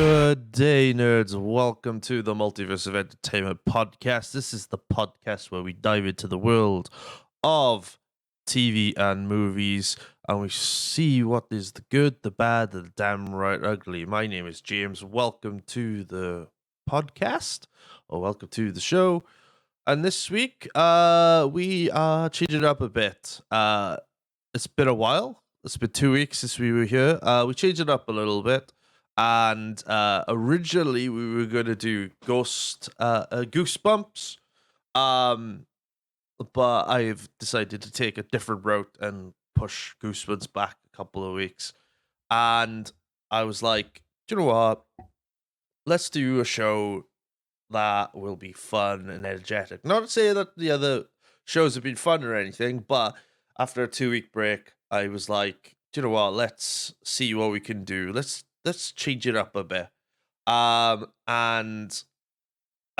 Good day, nerds. Welcome to the Multiverse of Entertainment podcast. This is the podcast where we dive into the world of TV and movies and we see what is the good, the bad, the damn right ugly. My name is James. Welcome to the podcast, or welcome to the show. And this week, we are changing it up a bit. It's been a while. It's been 2 weeks since we were here. We changed it up a little bit. And originally we were going to do Goosebumps, but I've decided to take a different route and push Goosebumps back a couple of weeks. And I was like, do you know what? Let's do a show that will be fun and energetic. Not to say that the other shows have been fun or anything, but after a 2-week break, I was like, do you know what? Let's see what we can do. Let's change it up a bit. And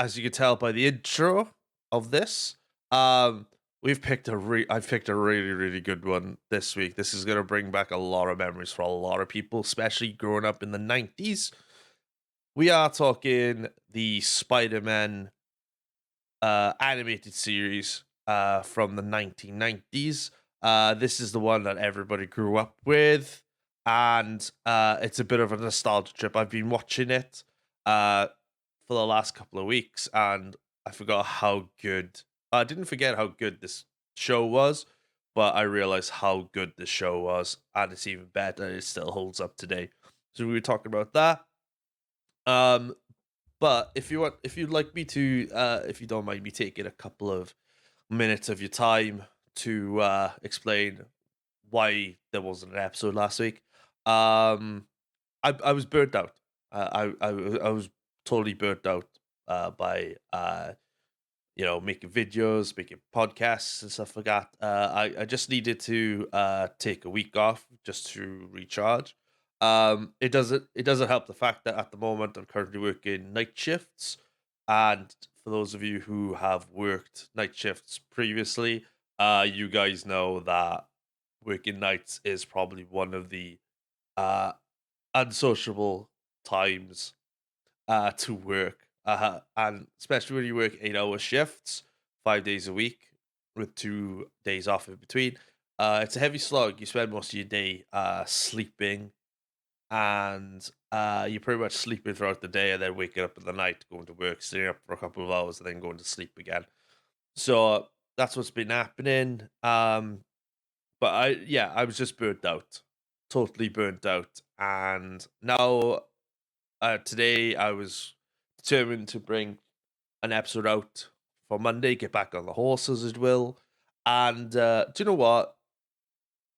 as you can tell by the intro of this, I've picked a really, really good one this week. This is going to bring back a lot of memories for a lot of people, especially growing up in the 90s. We are talking the Spider-Man animated series from the 1990s. This is the one that everybody grew up with. And it's a bit of a nostalgia trip. I've been watching it for the last couple of weeks, and I forgot how good. I didn't forget how good this show was, but I realized how good this show was, and it's even better. It still holds up today. So we were talking about that. But if you'd like me to, if you don't mind me taking a couple of minutes of your time to explain why there wasn't an episode last week. I was burnt out. I was totally burnt out by making videos, making podcasts and stuff like that. I just needed to take a week off just to recharge. It doesn't help the fact that at the moment I'm currently working night shifts, and for those of you who have worked night shifts previously, you guys know that working nights is probably one of the unsociable times to work, and especially when you work 8-hour shifts 5 days a week with 2 days off in between. It's a heavy slog. You spend most of your day sleeping, and you're pretty much sleeping throughout the day and then waking up in the night, going to work, staying up for a couple of hours, and then going to sleep again. So that's what's been happening. But I was just burnt out, totally burnt out, and now today I was determined to bring an episode out for Monday, get back on the horse as it will, and do you know what?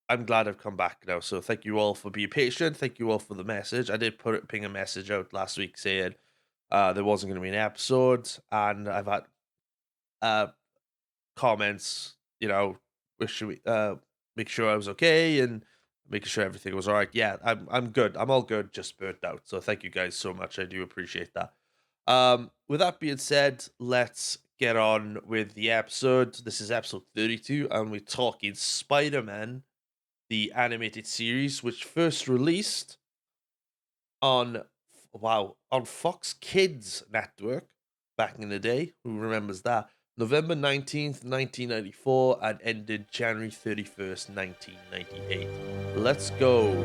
I'm glad I've come back now. So thank you all for being patient. Thank you all for the message. I did ping a message out last week saying there wasn't going to be an episode, and I've had comments, wishing me make sure I was okay and making sure everything was all right. Yeah, I'm good. I'm all good, just burnt out. So thank you guys so much. I do appreciate that. With that being said, let's get on with the episode. This is episode 32, and we're talking Spider-Man, the animated series, which first released on Fox Kids network back in the day. Who remembers that? November 19th, 1994, and ended January 31st, 1998. Let's go.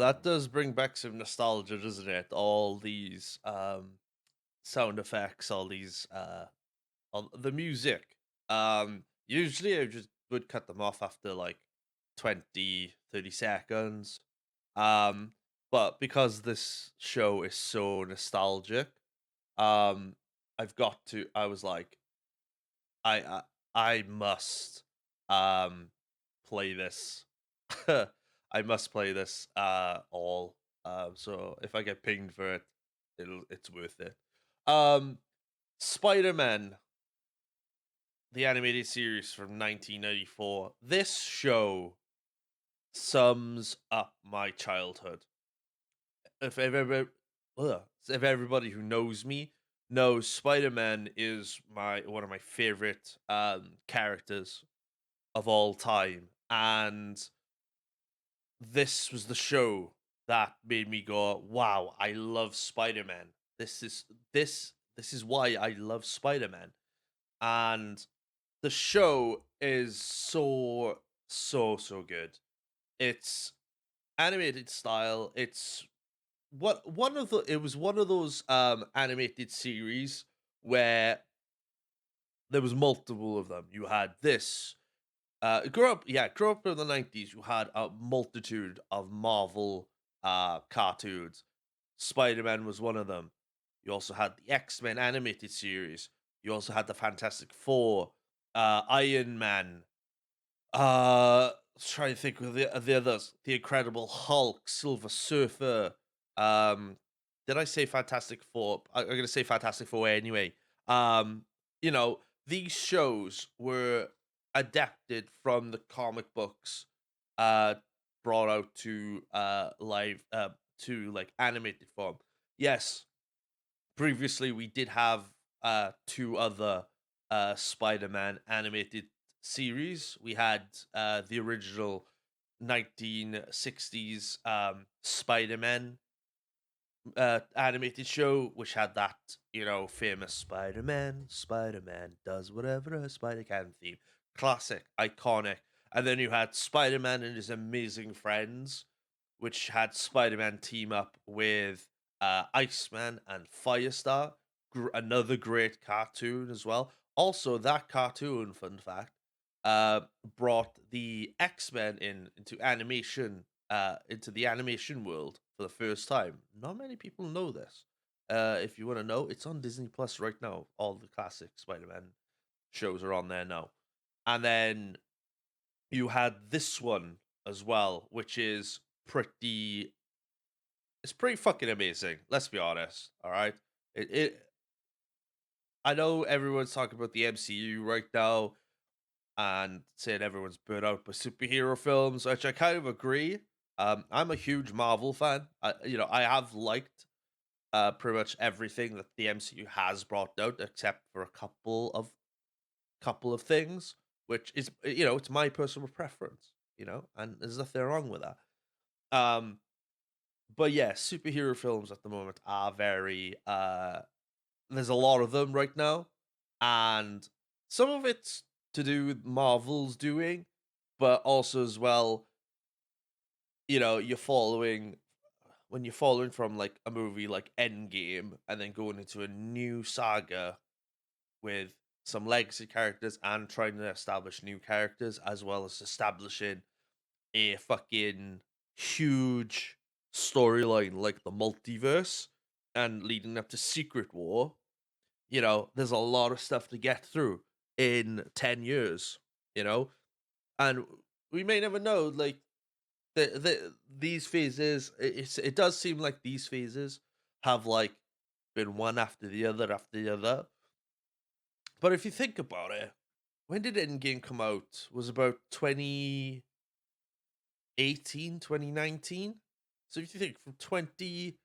that does bring back some nostalgia, doesn't it? All these sound effects, all the music. Usually I just would cut them off after like 20, 30 seconds. Um, but because this show is so nostalgic, um, I was like, I I, I must um play this. I must play this all. So if I get pinged for it, it's worth it. Um Spider-Man, the animated series from 1994. This show sums up my childhood. If ever, if everybody who knows me knows, Spider-Man is my one of my favorite characters of all time, and this was the show that made me go, "Wow, I love Spider-Man. This is why I love Spider-Man." And the show is so good. It's animated style. It's what one of the it was one of those animated series where there was multiple of them. You had this grew up in the 90s. You had a multitude of Marvel cartoons. Spider-Man was one of them. You also had the X-Men animated series. You also had the Fantastic Four, Iron Man, trying to think of the others. The Incredible Hulk, Silver Surfer. Um, did I say Fantastic Four? I'm gonna say Fantastic Four anyway. Um, these shows were adapted from the comic books, uh, brought out to live to like animated form. Yes, previously we did have two other Spider-Man animated series. We had the original 1960s Spider-Man animated show, which had that, famous Spider Man does whatever a spider can theme. Classic, iconic. And then you had Spider-Man and his amazing friends, which had Spider-Man team up with Iceman and Firestar. Another great cartoon as well. Also, that cartoon, fun fact, brought the X-Men into the animation world for the first time. Not many people know this. If you want to know, it's on Disney Plus right now. All the classic Spider-Man shows are on there now. And then you had this one as well, which is it's pretty fucking amazing. Let's be honest. All right. It I know everyone's talking about the MCU right now and saying everyone's burnt out by superhero films, which I kind of agree. I'm a huge Marvel fan. I have liked pretty much everything that the MCU has brought out, except for a couple of things, which is it's my personal preference, and there's nothing wrong with that. Um, but yeah, superhero films at the moment are very there's a lot of them right now, and some of it's to do with Marvel's doing, but also as well, you're following when you're following from like a movie like Endgame and then going into a new saga with some legacy characters and trying to establish new characters as well as establishing a fucking huge storyline like the multiverse and leading up to Secret War. There's a lot of stuff to get through in 10 years, you know, and we may never know. Like, these phases, it does seem like these phases have like been one after the other. But if you think about it, when did Endgame come out? Was about 2018, 2019. So if you think from 20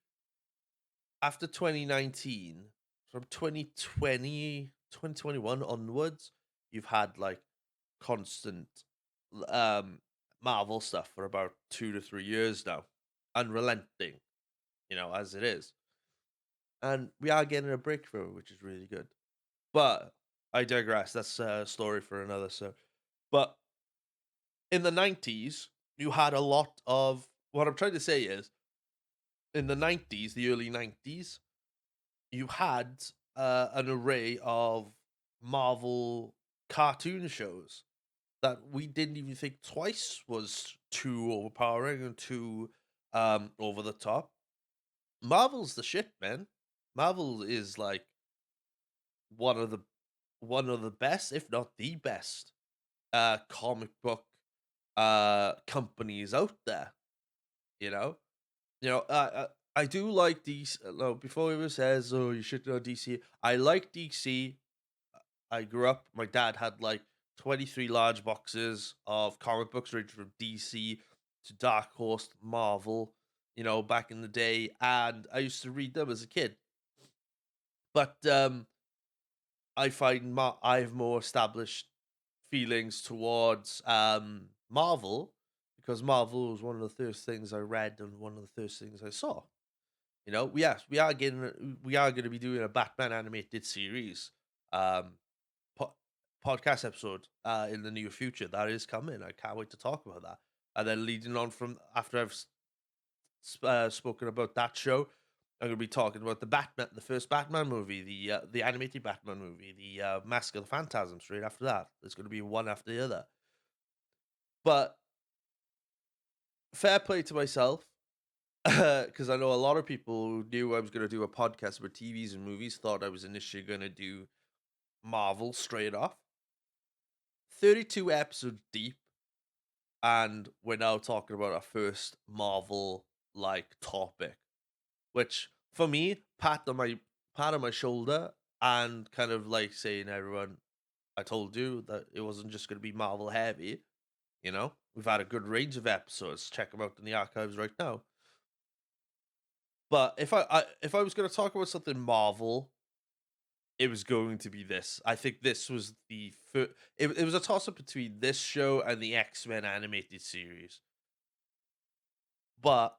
after 2019, from 2021 onwards, you've had like constant Marvel stuff for about 2 to 3 years now, unrelenting, as it is. And we are getting a breakthrough, which is really good. But I digress. That's a story for another. So, but in the 90s, you had a lot of what I'm trying to say is, in the 90s, the early 90s, you had an array of Marvel cartoon shows that we didn't even think twice was too overpowering and too over the top. Marvel's the shit, man. Marvel is like one of the one of the best, if not the best, comic book companies out there. You know, I do like DC. No, before everyone says, "Oh, you should know DC," I like DC. I grew up. My dad had like 23 large boxes of comic books, ranging from DC to Dark Horse, Marvel. Back in the day, and I used to read them as a kid. But I find I have more established feelings towards Marvel because Marvel was one of the first things I read and one of the first things I saw. We are going to be doing a Batman animated series po- podcast episode in the near future. That is coming. I can't wait to talk about that. And then leading on from after I've spoken about that show, I'm going to be talking about the first Batman movie, the animated Batman movie, the Mask of the Phantasm. Straight after that, there's going to be one after the other. But fair play to myself, because I know a lot of people who knew I was going to do a podcast about TVs and movies thought I was initially going to do Marvel straight off. 32 episodes deep, and we're now talking about our first Marvel like topic, which for me, pat on my shoulder, and kind of like saying, everyone, I told you that it wasn't just going to be Marvel heavy. We've had a good range of episodes. Check them out in the archives right now. But if I was going to talk about something Marvel, it was going to be this. I think this was the first. It was a toss up between this show and the X-Men animated series. But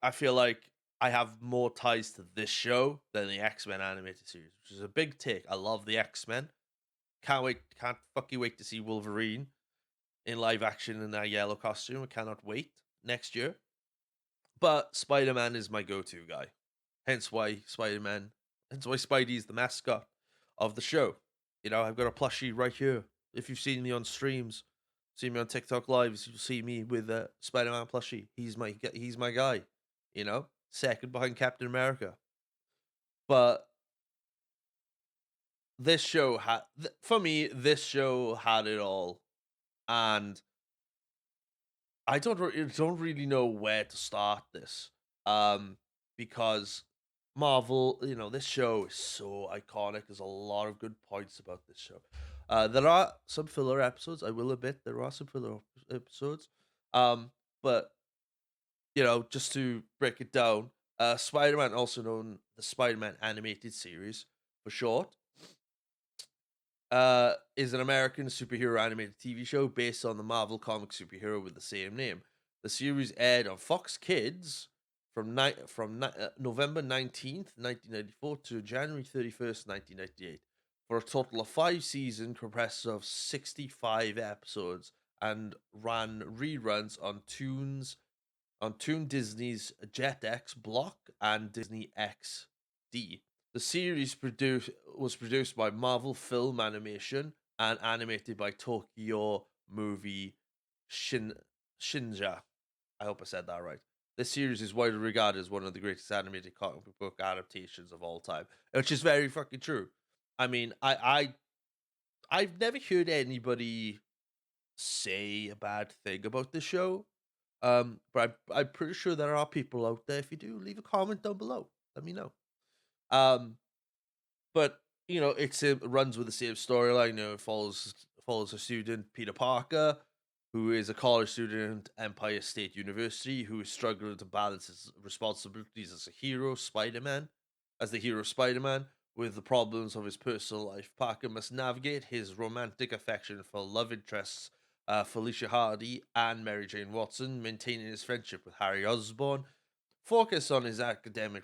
I feel like I have more ties to this show than the X-Men animated series, which is a big take. I love the X-Men. Can't fucking wait to see Wolverine in live action in that yellow costume. I cannot wait next year. But Spider-Man is my go-to guy. Hence why Spidey is the mascot of the show. I've got a plushie right here. If you've seen me on streams, seen me on TikTok lives, you'll see me with a Spider-Man plushie. He's my guy. Second behind Captain America. But this show for me, this show had it all, and I don't really know where to start this, because Marvel, this show is so iconic. There's a lot of good points about this show. There are some filler episodes. I will admit there are some filler episodes, but just to break it down, Spider-Man, also known the Spider-Man animated series for short, is an American superhero animated TV show based on the Marvel comic superhero with the same name. The series aired on Fox Kids from November 19th, 1994 to January 31st, 1998, for a total of 5 seasons compressed of 65 episodes, and ran reruns on Toon Disney's Jetix block and Disney XD. The series was produced by Marvel Film Animation and animated by Tokyo Movie Shinja. I hope I said that right. This series is widely regarded as one of the greatest animated comic book adaptations of all time, which is very fucking true. I mean, I've never heard anybody say a bad thing about the show. But I'm pretty sure there are people out there. If you do, leave a comment down below. Let me know. Um, but it runs with the same storyline. It follows a student, Peter Parker, who is a college student at Empire State University, who is struggling to balance his responsibilities as the hero Spider-Man, with the problems of his personal life. Parker must navigate his romantic affection for love interests Felicia Hardy and Mary Jane Watson, maintaining his friendship with Harry Osborn, focus on his academic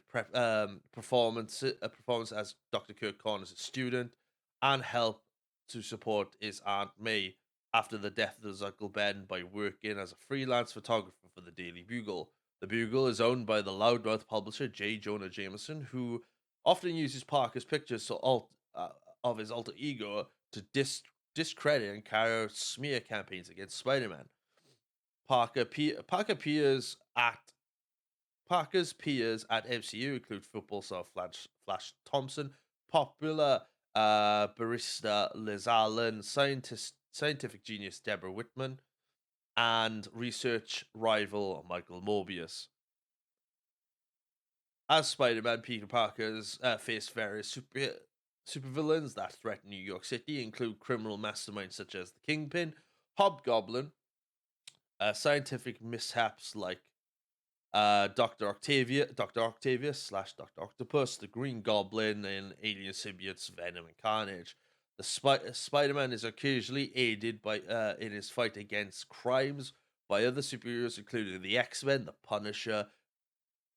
performance as Dr. Kirk Connors' student, and help to support his Aunt May, after the death of his Uncle Ben by working as a freelance photographer for the Daily Bugle. The Bugle is owned by the loudmouth publisher J. Jonah Jameson, who often uses Parker's pictures of his alter ego to discredit and carry out smear campaigns against Spider-Man. Parker appears at Parker's peers at MCU include football star Flash Thompson, popular barista Liz Allen, scientific genius Deborah Whitman, and research rival Michael Morbius. As Spider-Man, Peter Parker's faced various supervillains that threaten New York City, include criminal masterminds such as the Kingpin, Hobgoblin, scientific mishaps like Doctor Octavius slash Doctor Octopus, the Green Goblin, and alien symbiotes Venom and Carnage. The Spider-Man is occasionally aided by in his fight against crimes by other superheroes, including the X-Men, the Punisher,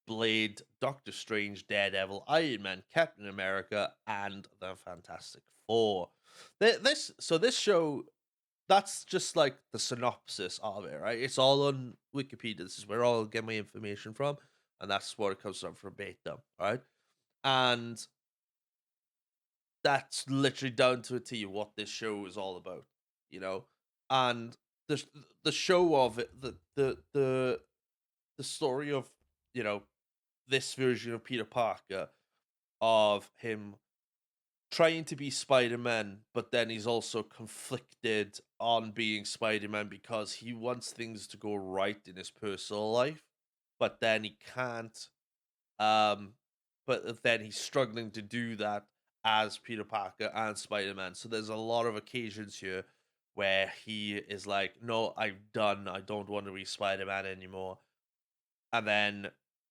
Blade, Doctor Strange, Daredevil, Iron Man, Captain America, and the Fantastic Four. This show, that's just like the synopsis of it, right? It's all on Wikipedia. This is where I get my information from, and that's what it comes from verbatim, right? And that's literally down to a T what this show is all about, you know. And the the show of it, the story of, you know, this version of Peter Parker, of him trying to be Spider-Man, but then he's also conflicted on being Spider-Man because he wants things to go right in his personal life, but then he can't. Um, but then he's struggling to do that as Peter Parker and Spider-Man. So there's a lot of occasions here where he is like, "No, I'm done. I don't want to be Spider-Man anymore." And then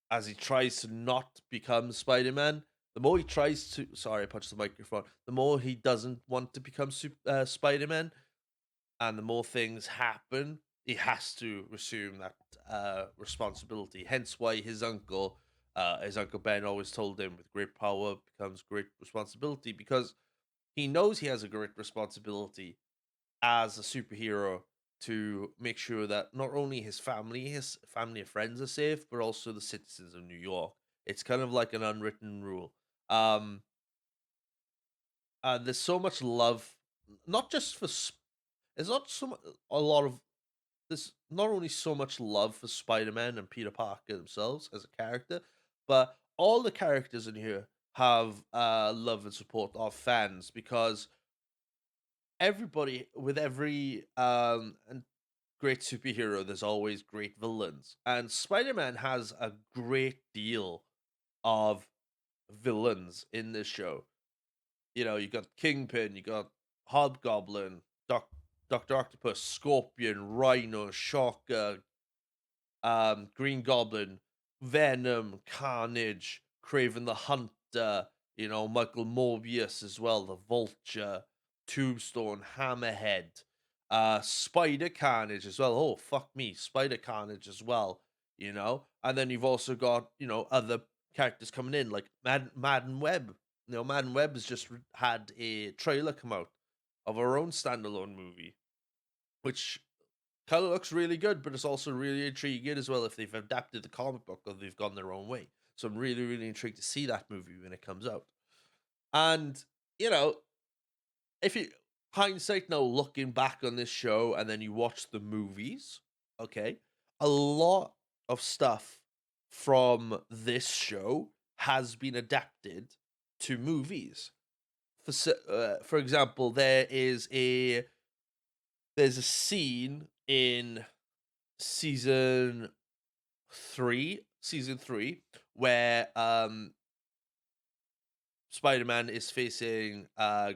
as he tries to not become Spider-Man, the more he tries to, sorry, I punched the microphone. The more he doesn't want to become Spider-Man, and the more things happen, he has to assume that responsibility. Hence why his uncle Ben always told him, with great power becomes great responsibility, because he knows he has a great responsibility as a superhero to make sure that not only his family and friends are safe, but also the citizens of New York. It's kind of like an unwritten rule. Um, and there's so much love, not just for. There's not a lot of. There's not only so much love for Spider-Man and Peter Parker themselves as a character, but all the characters in here have love and support of fans, because everybody, with every and great superhero, there's always great villains, and Spider-Man has a great deal of villains in this show. You know, you got Kingpin, you got Hobgoblin, Doctor Octopus, Scorpion, Rhino, Shocker, Green Goblin, Venom, Carnage, Craven the Hunter, you know, Michael Morbius as well, the Vulture, Tombstone, Hammerhead, Spider Carnage as well. Oh, fuck me, Spider Carnage as well, you know. And then you've also got, you know, other characters coming in like Madden Web. You know, Madden Web has just had a trailer come out of her own standalone movie, which kind of looks really good, but it's also really intriguing as well if they've adapted the comic book or they've gone their own way. So I'm really, really intrigued to see that movie when it comes out. And, you know, if you hindsight now, looking back on this show and then you watch the movies, okay, a lot of stuff from this show has been adapted to movies. For example, there's a scene in season season three, where Spider-Man is facing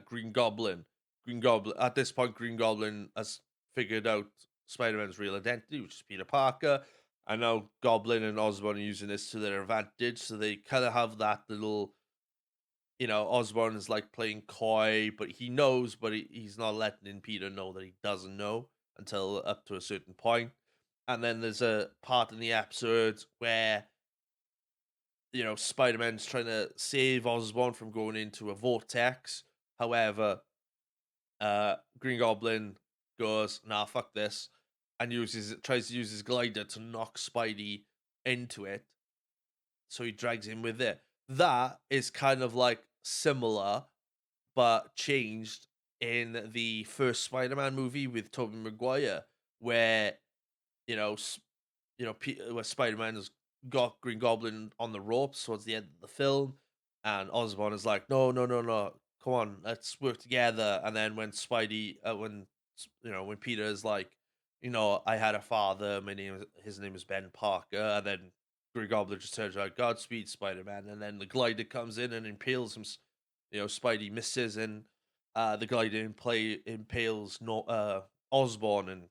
Green Goblin. Green Goblin, at this point, Green Goblin has figured out Spider-Man's real identity, which is Peter Parker. And now Goblin and Osborn are using this to their advantage. So they kind of have that little, you know, Osborn is like playing coy, but he knows, but he's not letting in Peter know that he doesn't know until up to a certain point. And then there's a part in the episode where, you know, Spider-Man's trying to save Osborn from going into a vortex. However, Green Goblin goes, "Nah, fuck this," and tries to use his glider to knock Spidey into it, so he drags him with it. That is kind of like similar, but changed in the first Spider-Man movie with Tobey Maguire, where you know, where Spider-Man's got Green Goblin on the ropes towards the end of the film, and Osborn is like, "No, no, no, no, come on, let's work together." And then when when Peter is like, "I had a father, his name is Ben Parker," and then Green Goblin just turns around, "Godspeed, Spider-Man," and then the glider comes in and impales him. Spidey misses, and the glider impales no Osborn and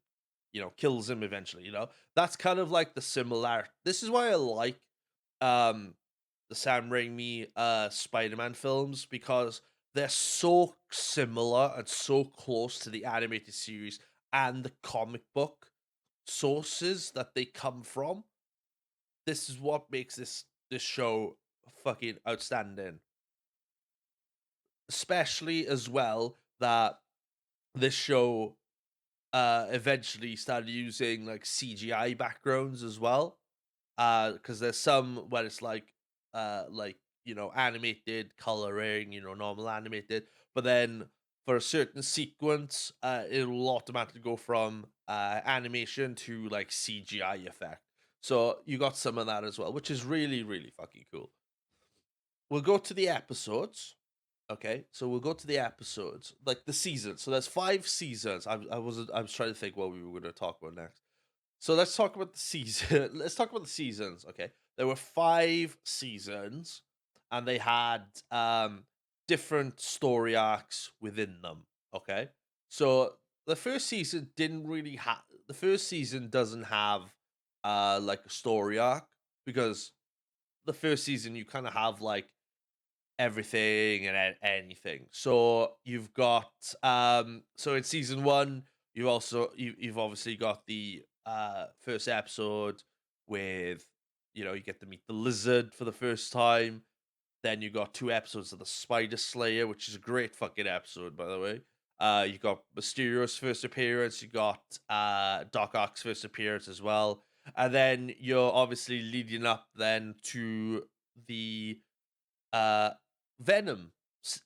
kills him eventually. That's kind of like the similar. This is why I like um the Sam Raimi Spider-Man films, because they're so similar and so close to the animated series and the comic book sources that they come from. This is what makes this show fucking outstanding. Especially as well that this show eventually started using like CGI backgrounds as well. Because there's some where it's like animated coloring, normal animated, but then for a certain sequence, it'll automatically go from animation to like CGI effect. So you got some of that as well, which is really, really fucking cool. We'll go to the episodes. Okay, so we'll go to the episodes, like the season. So there's 5 seasons. I was trying to think what we were going to talk about next. So let's talk about the season. Let's talk about the seasons. Okay, there were 5 seasons, and they had different story arcs within them. Okay, so the first season didn't really have. The first season doesn't have like a story arc, because the first season you kind of have like everything and anything. So you've got so in season 1, you've obviously got the first episode with you get to meet the lizard for the first time. Then you got 2 episodes of the Spider Slayer, which is a great fucking episode, by the way. You got Mysterio's first appearance, you got Doc Ock's first appearance as well. And then you're obviously leading up then to the uh Venom,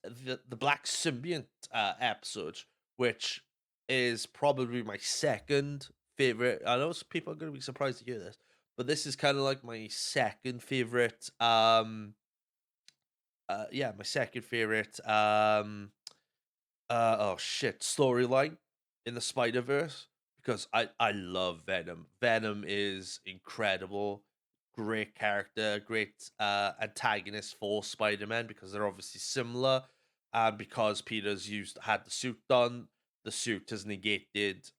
the Black Symbiont episode, which is probably my second favorite. I know some people are going to be surprised to hear this, but this is kind of like my second favorite. Yeah, my second favorite. Oh shit, storyline in the Spider Verse, because I love Venom. Venom is incredible, great character, great antagonist for Spider Man, because they're obviously similar, and because Peter's had the suit done, the suit has negated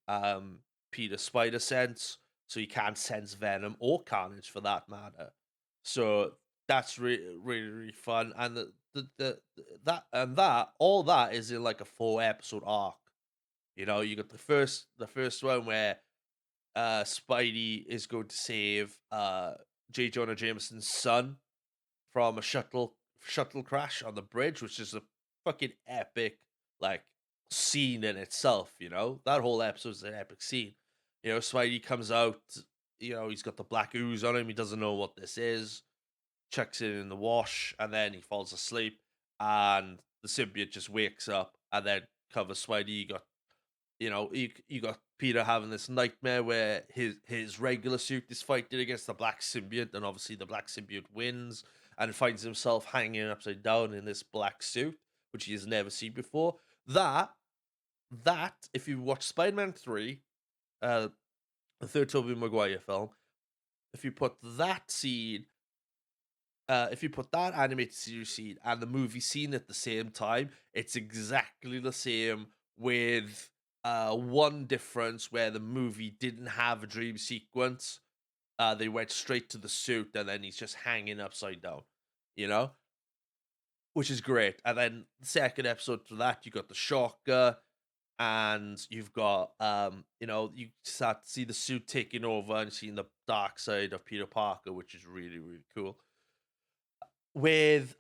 Peter's spider sense, so he can't sense Venom or Carnage for that matter. So that's really, really, really fun, and that all that is in like a 4 episode arc. You got the first one where Spidey is going to save J. Jonah Jameson's son from a shuttle crash on the bridge, which is a fucking epic like scene in itself. That whole episode is an epic scene. Spidey comes out. He's got the black ooze on him. He doesn't know what this is, chucks it in the wash, and then he falls asleep, and the symbiote just wakes up and then covers Spidey. You got Peter having this nightmare where his regular suit is fighting against the black symbiote, and obviously the black symbiote wins and finds himself hanging upside down in this black suit, which he has never seen before. That if you watch Spider-Man 3, the third Tobey Maguire film, if you put that scene if you put that animated series scene and the movie scene at the same time, it's exactly the same, with one difference where the movie didn't have a dream sequence. They went straight to the suit, and then he's just hanging upside down, you know, which is great. And then the second episode to that, you got the shocker, and you've got you start to see the suit taking over and seeing the dark side of Peter Parker, which is really, really cool. With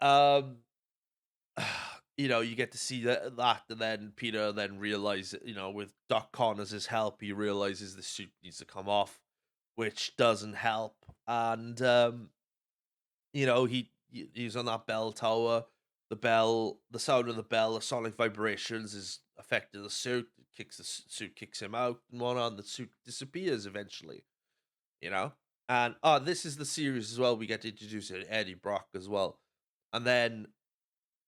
you get to see that, and then Peter then realize, with Doc Connors' help, he realizes the suit needs to come off, which doesn't help, and he's on that bell tower. The sound of the bell, the sonic vibrations is affecting the suit. It kicks suit, kicks him out, and whatnot. And the suit disappears eventually. You know, and this is the series as well. We get to introduce Eddie Brock as well, and then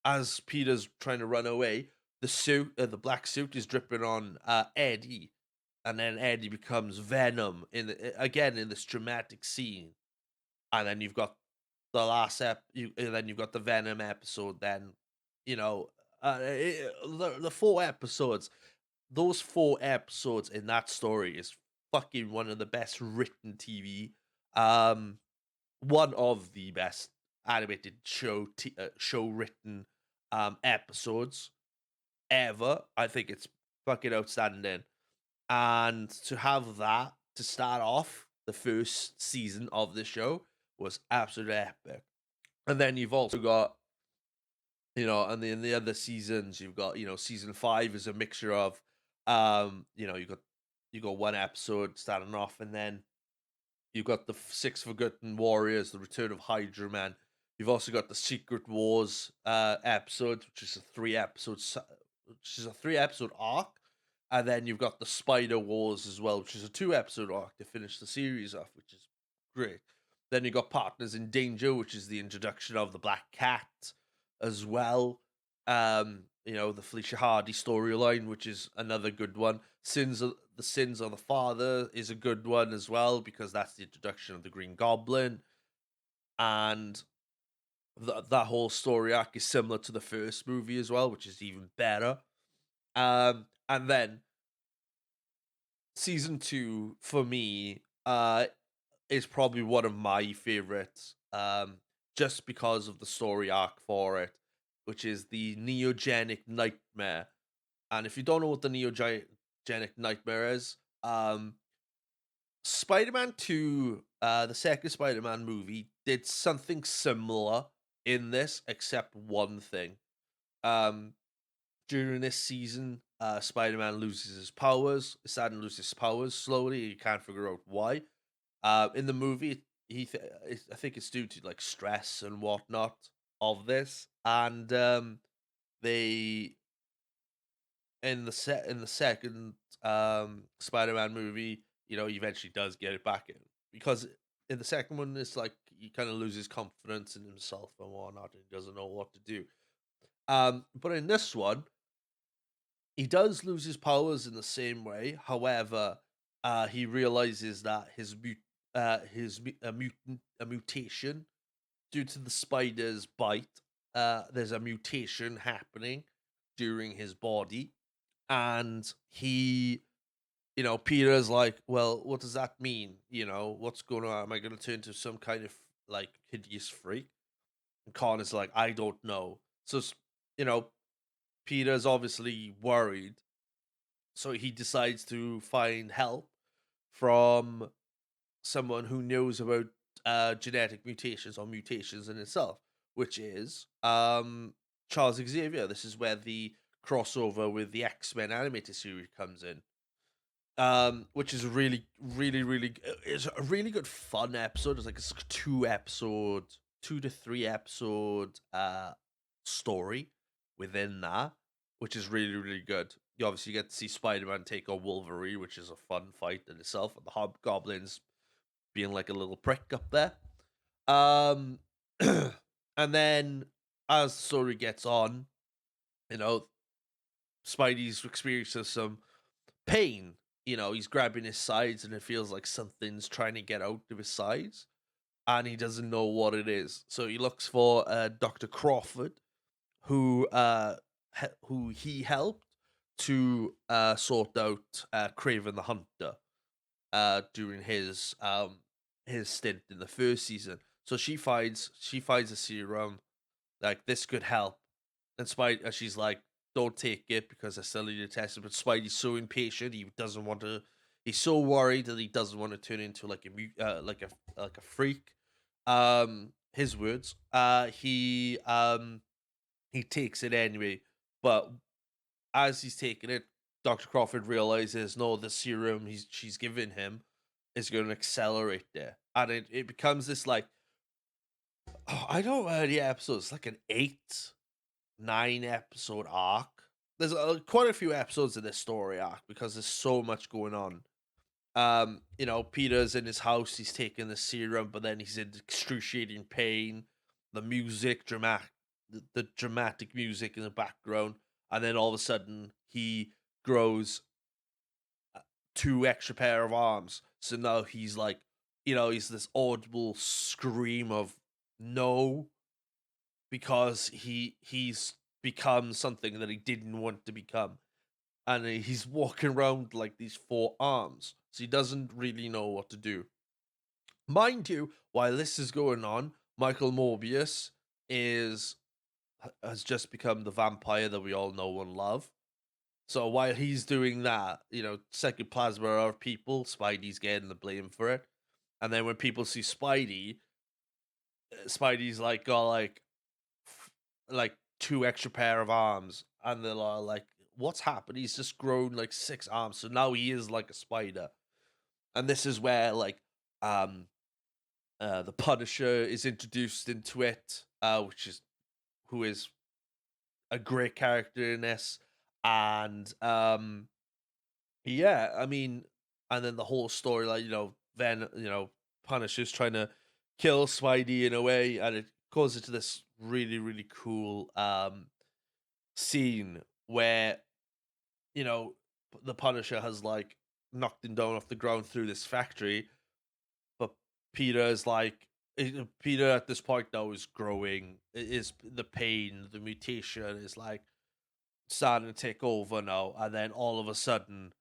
as Peter's trying to run away, the black suit is dripping on Eddie, and then Eddie becomes Venom again in this dramatic scene, and then you've got the last and then you've got the Venom episode. Then, you know, the 4 episodes. Those 4 episodes in that story is fucking one of the best written TV. Um, One of the best animated show written episodes ever. I think it's fucking outstanding. And to have that to start off the first season of the show was absolutely epic. And then you've also got, and in the other seasons, you've got, season 5 is a mixture of, you got one episode starting off, and then you've got the Six Forgotten Warriors, the Return of Hydra Man. You've also got the Secret Wars episode, which is which is a 3 episode arc, and then you've got the Spider Wars as well, which is a 2 episode arc to finish the series off, which is great. Then you got Partners in Danger, which is the introduction of the Black Cat as well. The Felicia Hardy storyline, which is another good one. The Sins of the Father is a good one as well, because that's the introduction of the Green Goblin. And that whole story arc is similar to the first movie as well, which is even better. And then season 2 for me is probably one of my favorites, just because of the story arc for it, which is the Neogenic Nightmare. And if you don't know what the Neogenic Nightmare is, Spider-Man 2, the second Spider-Man movie, did something similar in this, except one thing. Um, During this season, Spider-Man loses his powers. He's starting to lose his powers slowly. You can't figure out why. In the movie, I think it's due to like stress and whatnot of this, and they in the second Spider-Man movie, he eventually does get it back in, because in the second one, it's like he kind of loses confidence in himself and whatnot, and he doesn't know what to do. But in this one, he does lose his powers in the same way. However, he realizes that a mutation due to the spider's bite. There's a mutation happening during his body, and Peter's like, well, what does that mean? What's going on? Am I going to turn into some kind of like hideous freak? And Connor's like, I don't know. So, you know, Peter's obviously worried. So he decides to find help from someone who knows about genetic mutations or mutations in itself, which is Charles Xavier. This is where the crossover with the X-Men animated series comes in. Which is really, really, really, it's a really good fun episode. It's like a 2 to 3 episode story within that, which is really, really good. You obviously get to see Spider-Man take on Wolverine, which is a fun fight in itself, and the Hobgoblins being like a little prick up there. Um, and then as the story gets on, you know, Spidey's experiencing some pain. He's grabbing his sides, and it feels like something's trying to get out of his sides, and he doesn't know what it is. So he looks for Dr. Crawford, who he helped to sort out Craven the Hunter during his stint in the first season. So she finds a serum, like, this could help, and she's like, don't take it because I still need to test it. But Spidey's so impatient, he doesn't want to. He's so worried that he doesn't want to turn into like a freak. His words. He he takes it anyway. But as he's taking it, Dr. Crawford realizes no, the serum she's given him is going to accelerate there. And it becomes this like, oh, I don't know how many episodes, like an 8, 9 episode arc. There's quite a few episodes in this story arc because there's so much going on. Peter's in his house, he's taking the serum, but then he's in excruciating pain. The music, the dramatic music in the background, and then all of a sudden he grows 2 extra pair of arms. So now he's like, he's this audible scream of no, because he's become something that he didn't want to become, and he's walking around like these 4 arms, so he doesn't really know what to do. Mind you, while this is going on, Michael Morbius is has just become the vampire that we all know and love. So while he's doing that, psychoplasma of people, Spidey's getting the blame for it. And then when people see Spidey, Spidey's like got like 2 extra pair of arms, and they're like, "What's happened? He's just grown like 6 arms, so now he is like a spider." And this is where um the Punisher is introduced into it, which is who is a great character in this, and yeah, I mean, and then the whole story, like then Punisher's trying to kill Spidey in a way, and it goes into this really really cool scene where you know the Punisher has like knocked him down off the ground through this factory, but Peter is like Peter at this point now is growing, is the pain, the mutation is like starting to take over now, and then all of a sudden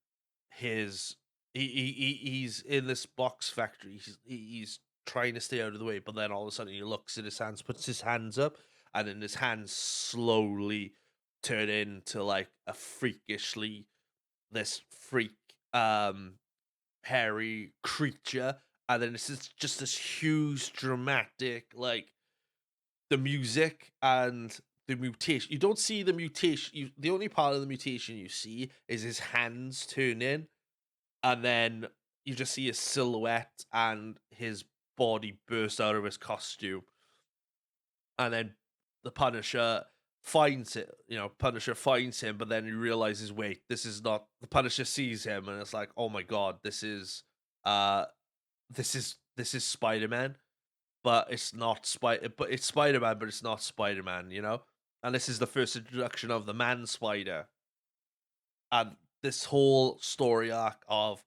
his he's in this box factory. He's trying to stay out of the way, but then all of a sudden he looks at his hands, puts his hands up, and then his hands slowly turn into like a freakishly this freak hairy creature, and then just this huge dramatic like the music and the mutation. You don't see the mutation. The only part of the mutation you see is his hands turning, and then you just see his silhouette and his body burst out of his costume, and then the Punisher finds it. Punisher finds him, but then he realizes, wait, this is not. The Punisher sees him, and it's like, oh my god, uh, this is Spider Man, but it's not Spider. But it's Spider Man, but it's not Spider Man. And this is the first introduction of the Man Spider, and this whole story arc of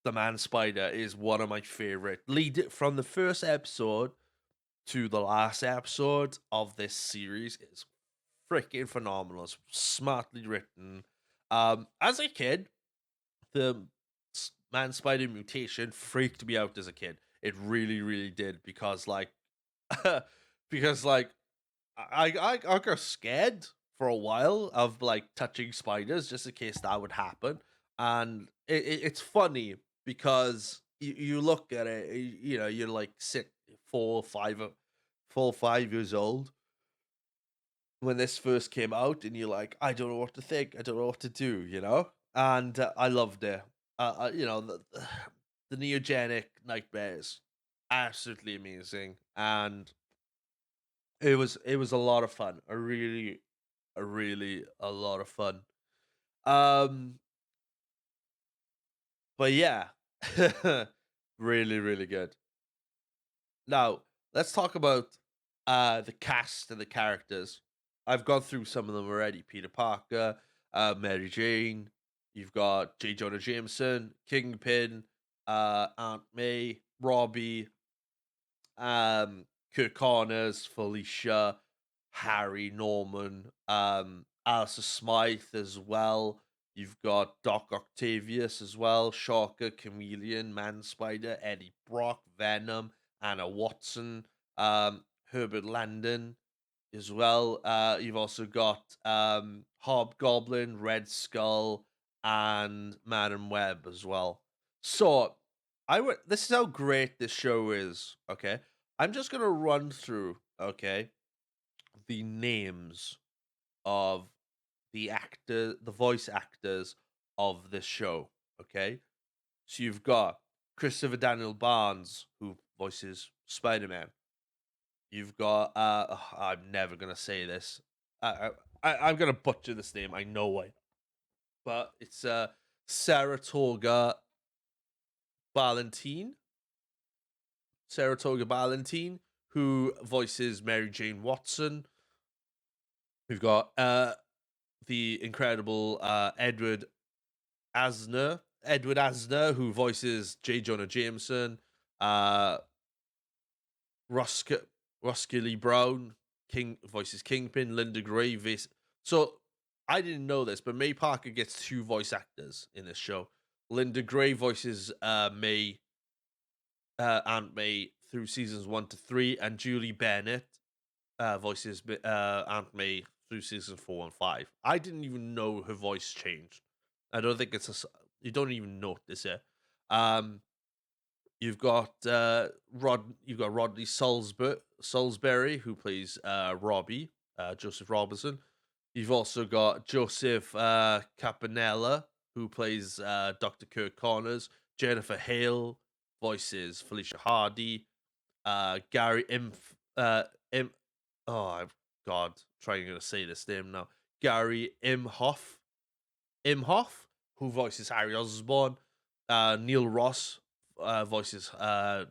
the Man Spider is one of my favorite. Lead from the first episode to the last episode of this series is freaking phenomenal. It's smartly written. As a kid, the Man Spider mutation freaked me out as a kid. It really, really did because because I got scared for a while of like touching spiders just in case that would happen, and it's funny because you look at it, you're like 4 5 years old when this first came out, and you're like, I don't know what to think, I don't know what to do, and I loved it. The neogenic nightmares, absolutely amazing, and it was a lot of fun. A lot of fun. Um, but yeah, really, really good. Now let's talk about the cast and the characters. I've gone through some of them already. Peter Parker, Mary Jane. You've got J. Jonah Jameson, Kingpin, Aunt May, Robbie, Kirk Connors, Felicia, Harry, Norman, Alistair Smythe as well. You've got Doc Octavius as well, Shocker, Chameleon, Man Spider, Eddie Brock, Venom, Anna Watson, Herbert Landon as well. You've also got Hobgoblin, Red Skull, and Madam Web as well. So this is how great this show is. Okay, I'm just gonna run through. Okay, the names. of the voice actors of this show. Okay, so you've got Christopher Daniel Barnes, who voices Spider Man. You've got I'm never gonna say this. I'm gonna butcher this name. I know I, but it's Saratoga Ballantyne. Saratoga Ballantyne, who voices Mary Jane Watson. We've got the incredible Edward Asner, who voices J. Jonah Jameson. Uh, Rusk Lee Brown, King voices Kingpin. Linda Gray. So I didn't know this, but May Parker gets two voice actors in this show. Linda Gray voices Aunt May through seasons 1 to 3, and Julie Bennett voices Aunt May through season 4 and 5. I didn't even know her voice changed. I don't think you don't even notice it. Um, you've got Rodney Salisbury, who plays Robbie, Joseph Robinson. You've also got Joseph Capanella, who plays Dr. Kirk Connors. Jennifer Hale voices Felicia Hardy. Gary oh God, trying to say this name now. Gary Imhoff, who voices Harry Osborn. Neil Ross voices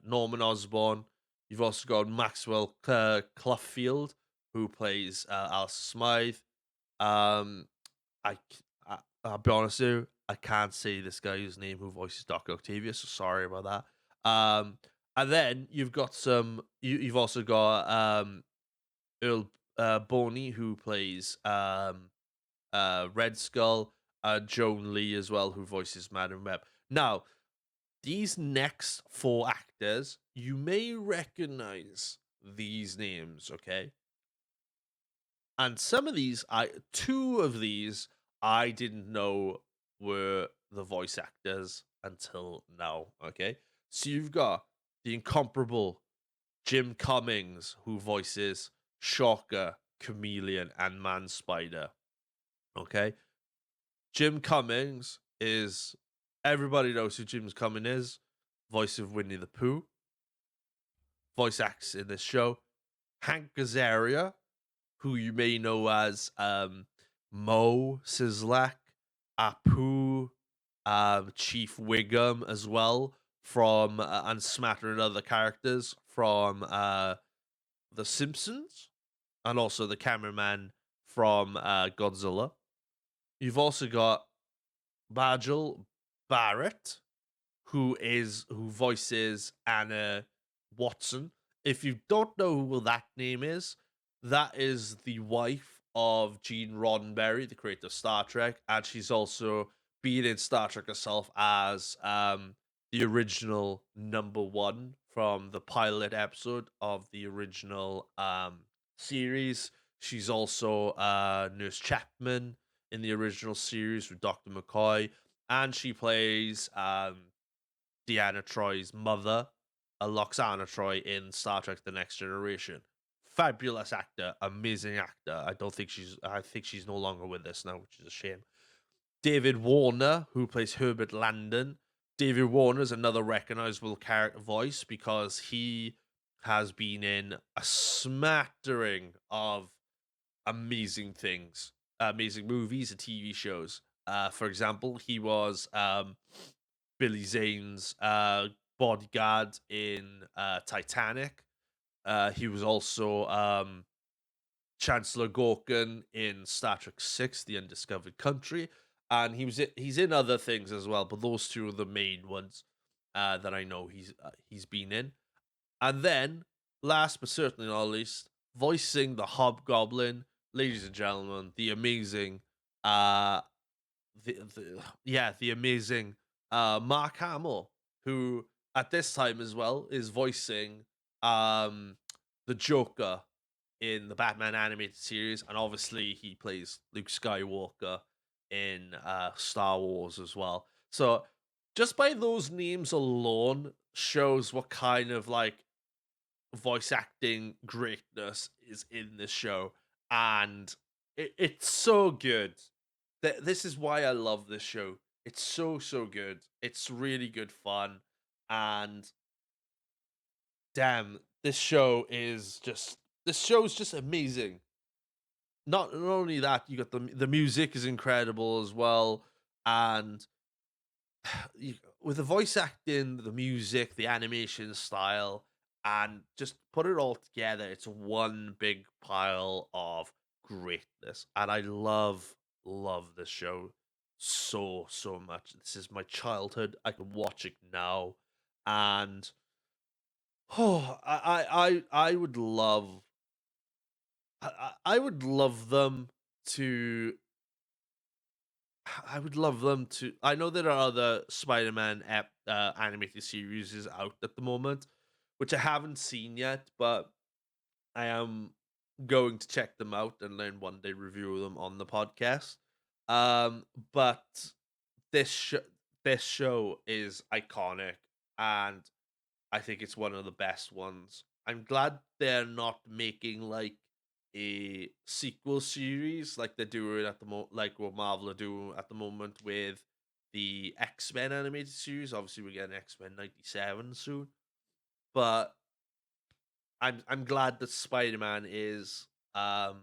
Norman Osborn. You've also got Maxwell Cluffield, who plays Alice Smythe. Um, I, I'll be honest with you, I can't say this guy's name who voices Doc Octavius, so sorry about that. And then you've got you've also got Earl Boney, who plays Red Skull, Joan Lee as well, who voices Madam Web. Now, these next four actors, you may recognize these names, okay? And some of these, two of these, I didn't know were the voice actors until now, okay? So you've got the incomparable Jim Cummings, who voices Shocker, Chameleon, and Man Spider. Okay. Jim Cummings is everybody knows who Jim Cummings is. Voice of Winnie the Pooh. Voice acts in this show. Hank Azaria, who you may know as Mo Sizlak, Apu, Chief Wiggum as well, from and smattering other characters from The Simpsons, and also the cameraman from Godzilla. You've also got Bajal Barrett, who voices Anna Watson. If you don't know who that name is, that is the wife of Gene Roddenberry, the creator of Star Trek, and she's also been in Star Trek herself as the original number one from the pilot episode of the original series. She's also Nurse Chapman in the original series with Dr. McCoy, and she plays Deanna Troy's mother, Loxana Troy, in Star Trek: The Next Generation. Fabulous actor, amazing actor. I think she's no longer with us now, which is a shame. David Warner, who plays Herbert Landon. David Warner is another recognizable character voice because he has been in a smattering of amazing things, amazing movies and TV shows. For example, he was Billy Zane's bodyguard in Titanic. He was also Chancellor Gorkin in Star Trek 6, The Undiscovered Country. And he's in other things as well, but those two are the main ones that I know he's been in. And then, last but certainly not least, voicing the Hobgoblin, ladies and gentlemen, the amazing, the amazing Mark Hamill, who at this time as well is voicing the Joker in the Batman animated series, and obviously he plays Luke Skywalker in Star Wars as well. So just by those names alone shows what kind of like voice acting greatness is in this show. And It's so good. This is why I love this show. It's so good. It's really good fun, and damn, this show's just amazing. Not only that, you got the music is incredible as well, and with the voice acting, the music, the animation style, and just put it all together, it's one big pile of greatness. And I love this show so much. This is my childhood. I can watch it now, and oh, I would love I would love them to I would love them to. I know there are other Spider-Man animated series out at the moment, which I haven't seen yet, but I am going to check them out and then one day review them on the podcast. But this sh- this show is iconic, and I think it's one of the best ones. I'm glad they're not making like a sequel series like they're doing at the like what Marvel are doing at the moment with the X-Men animated series. Obviously, we're getting X-Men 97 soon, but I'm glad that Spider-Man is I'm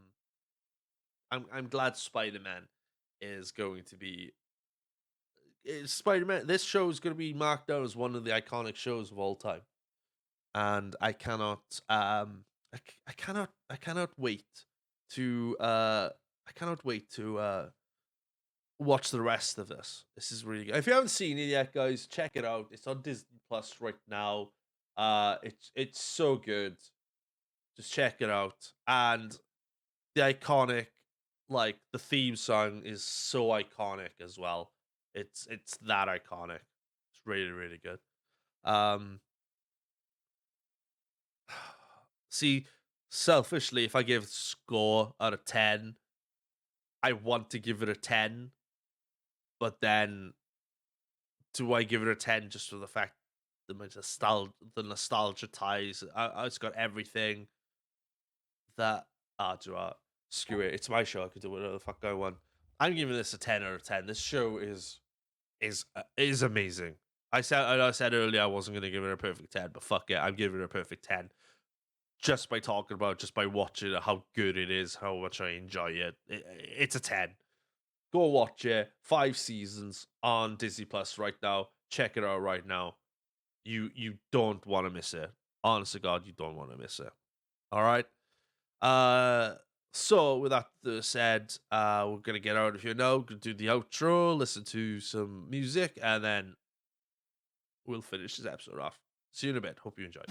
glad Spider-Man is going to be Spider-Man. This show is going to be marked down as one of the iconic shows of all time, and I cannot wait to I cannot wait to watch the rest of this. This is really good. If you haven't seen it yet, guys, check it out. It's on Disney Plus right now. It's so good. Just check it out. And the iconic, like the theme song is so iconic as well. It's that iconic. It's really good. Um See, selfishly, if I give score out of 10, I want to give it a 10, but then do I give it a 10 just for the fact that the nostalgia ties? It's got everything that do I screw it. It's my show. I could do whatever the fuck I want. I'm giving this a 10 out of 10. This show is amazing. I said earlier I wasn't gonna give it a perfect 10, but fuck it, I'm giving it a perfect 10. Just by talking about, just by watching it, how good it is, how much I enjoy it. It's a 10. Go watch it. 5 seasons on Disney Plus right now. Check it out right now. You don't want to miss it. Honest to God, you don't want to miss it. All right. Uh so with that said, we're gonna get out of here now. Gonna do the outro, listen to some music, and then we'll finish this episode off. See you in a bit. Hope you enjoyed.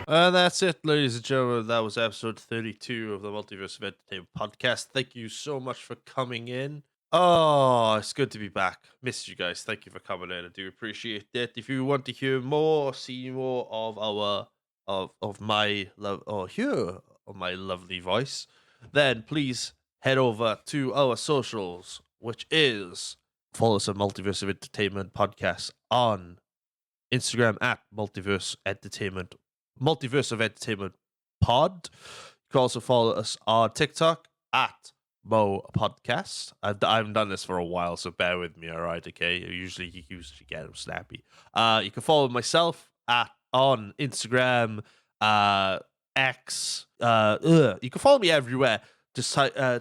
And that's it, ladies and gentlemen. That was episode 32 of the Multiverse of Entertainment podcast. Thank you so much for coming in. Oh, it's good to be back. Missed you guys. Thank you for coming in. I do appreciate it. If you want to hear more, see more of our of my love or hear of my lovely voice, then please head over to our socials, which is follow us on Multiverse of Entertainment podcast on Instagram at Multiverse of Entertainment Pod. You can also follow us on TikTok at Mo Podcast. I haven't done this for a while, so bear with me, all right? Okay, you usually get them snappy. You can follow myself at on Instagram, X. You can follow me everywhere. Just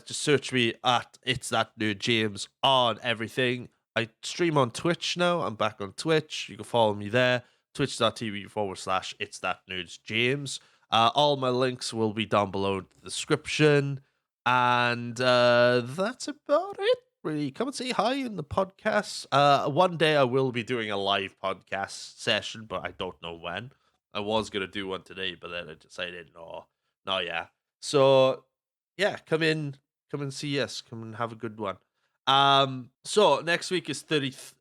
search me at ItzThatNerdJames on everything. I stream on Twitch now. I'm back on Twitch. You can follow me there. Twitch.tv/ It's That Nerds James. All my links will be down below in the description. And that's about it, really. Come and say hi in the podcast. One day I will be doing a live podcast session, but I don't know when. I was going to do one today, but then I decided, no, yeah. So, yeah, come and see us. Come and have a good one. So next week is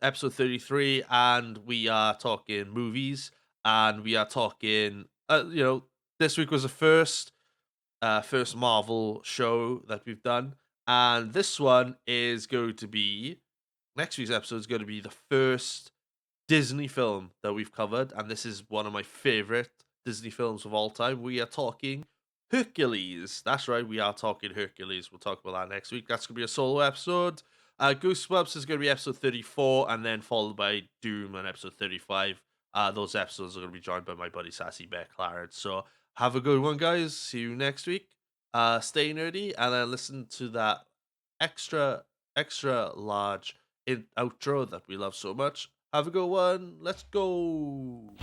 episode 33, and we are talking movies, and we are talking. This week was the first Marvel show that we've done, and this one is going to be next week's episode is going to be the first Disney film that we've covered, and this is one of my favorite Disney films of all time. We are talking Hercules. That's right, we are talking Hercules. We'll talk about that next week. That's going to be a solo episode. Goosebumps is going to be episode 34, and then followed by Doom on episode 35. Those episodes are going to be joined by my buddy Sassy Bear Clarence. So have a good one, guys. See you next week. Stay nerdy, and then listen to that extra, extra large outro that we love so much. Have a good one. Let's go.